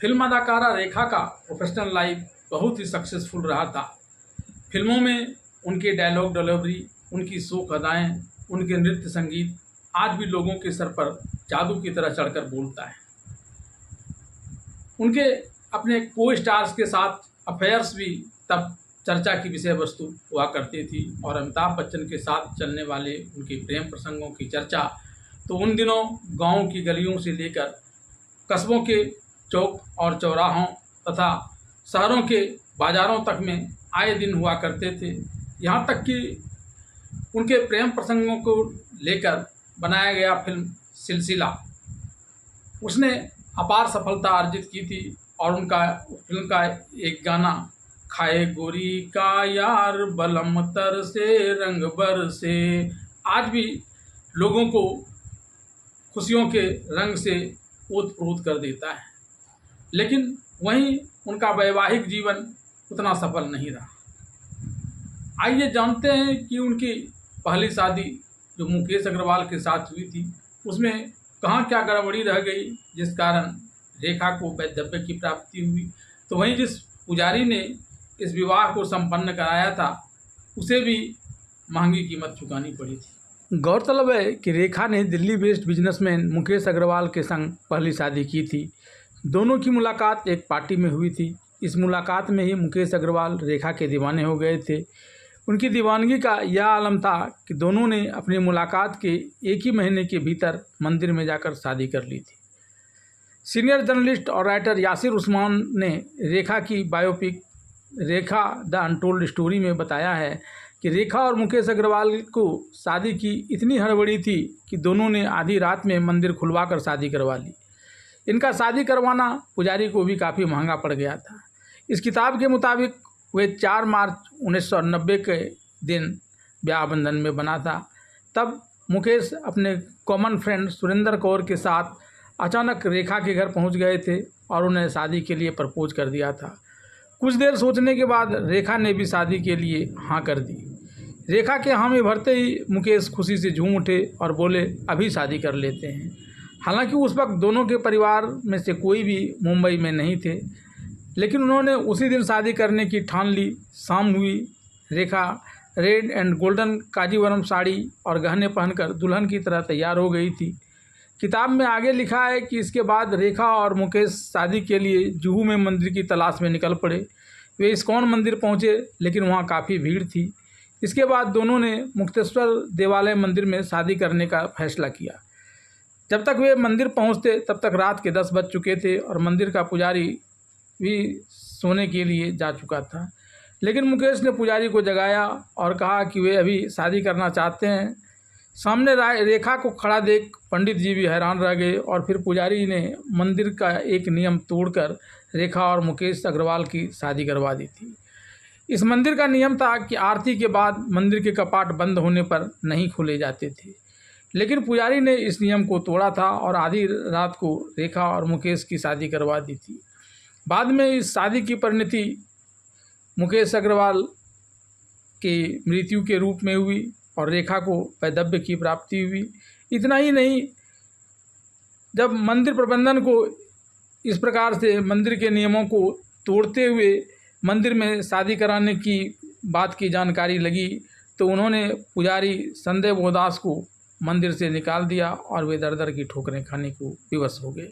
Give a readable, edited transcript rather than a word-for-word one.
Film अदाकारा रेखा का professional life बहुत ही सक्सेसफुल रहा था। फिल्मों में उनके डायलॉग डिलीवरी, उनकी शोक अदाएँ, उनके नृत्य संगीत आज भी लोगों के सर पर जादू की तरह चढ़कर बोलता है। उनके अपने को स्टार्स के साथ अफेयर्स भी तब चर्चा की विषय वस्तु हुआ करती थी और अमिताभ बच्चन के साथ चलने वाले उनके प्रेम प्रसंगों की चर्चा तो उन दिनों गांव की गलियों से लेकर कस्बों के चौक और चौराहों तथा शहरों के बाज़ारों तक में आए दिन हुआ करते थे। यहाँ तक कि उनके प्रेम प्रसंगों को लेकर बनाया गया फिल्म सिलसिला, उसने अपार सफलता अर्जित की थी और उनका फिल्म का एक गाना खाए गोरी का यार बलम तर से रंग बर से आज भी लोगों को खुशियों के रंग से ओत-प्रोत कर देता है। लेकिन वहीं उनका वैवाहिक जीवन उतना सफल नहीं रहा। आइए जानते हैं कि उनकी पहली शादी जो मुकेश अग्रवाल के साथ हुई थी उसमें कहाँ क्या गड़बड़ी रह गई जिस कारण रेखा को वैधव्य की प्राप्ति हुई। तो वहीं जिस पुजारी ने इस विवाह को संपन्न कराया था उसे भी महंगी कीमत चुकानी पड़ी थी। गौरतलब है कि रेखा ने दिल्ली बेस्ड बिजनेसमैन मुकेश अग्रवाल के संग पहली शादी की थी। दोनों की मुलाकात एक पार्टी में हुई थी। इस मुलाकात में ही मुकेश अग्रवाल रेखा के दीवाने हो गए थे। उनकी दीवानगी का यह आलम था कि दोनों ने अपनी मुलाकात के एक ही महीने के भीतर मंदिर में जाकर शादी कर ली थी। सीनियर जर्नलिस्ट और राइटर यासिर उस्मान ने रेखा की biopic Rekha the untold story में बताया है कि रेखा और मुकेश अग्रवाल को शादी की इतनी हड़बड़ी थी कि दोनों ने आधी रात में मंदिर खुलवा कर शादी करवा ली। इनका शादी करवाना पुजारी को भी काफ़ी महंगा पड़ गया था। इस किताब के मुताबिक वे 4 मार्च 1990 के दिन ब्याह बंधन में बना था। तब मुकेश अपने कॉमन फ्रेंड सुरेंद्र कौर के साथ अचानक रेखा के घर पहुंच गए थे और उन्हें शादी के लिए प्रपोज कर दिया था। कुछ देर सोचने के बाद रेखा ने भी शादी के लिए हाँ कर दी। रेखा के हाँ में भरते ही मुकेश खुशी से झूम उठे और बोले अभी शादी कर लेते हैं। हालांकि उस वक्त दोनों के परिवार में से कोई भी मुंबई में नहीं थे, लेकिन उन्होंने उसी दिन शादी करने की ठान ली। शाम हुई, रेखा रेड एंड गोल्डन काजीवरम साड़ी और गहने पहनकर दुल्हन की तरह तैयार हो गई थी। किताब में आगे लिखा है कि इसके बाद रेखा और मुकेश शादी के लिए जुहू में मंदिर की तलाश में निकल पड़े। वे इस्कॉन मंदिर पहुंचे, लेकिन वहां काफ़ी भीड़ थी। इसके बाद दोनों ने मुक्तेश्वर देवालय मंदिर में शादी करने का फैसला किया। जब तक वे मंदिर पहुंचते तब तक रात के 10 बज चुके थे और मंदिर का पुजारी भी सोने के लिए जा चुका था। लेकिन मुकेश ने पुजारी को जगाया और कहा कि वे अभी शादी करना चाहते हैं। सामने रेखा को खड़ा देख पंडित जी भी हैरान रह गए और फिर पुजारी ने मंदिर का एक नियम तोड़कर रेखा और मुकेश अग्रवाल की शादी करवा दी थी। इस मंदिर का नियम था कि आरती के बाद मंदिर के कपाट बंद होने पर नहीं खोले जाते थे, लेकिन पुजारी ने इस नियम को तोड़ा था और आधी रात को रेखा और मुकेश की शादी करवा दी थी। बाद में इस शादी की परिणति मुकेश अग्रवाल की मृत्यु के रूप में हुई और रेखा को वैधव्य की प्राप्ति हुई। इतना ही नहीं, जब मंदिर प्रबंधन को इस प्रकार से मंदिर के नियमों को तोड़ते हुए मंदिर में शादी कराने की बात की जानकारी लगी तो उन्होंने पुजारी संजय बोदास को मंदिर से निकाल दिया और वे दर दर की ठोकरें खाने को विवश हो गए।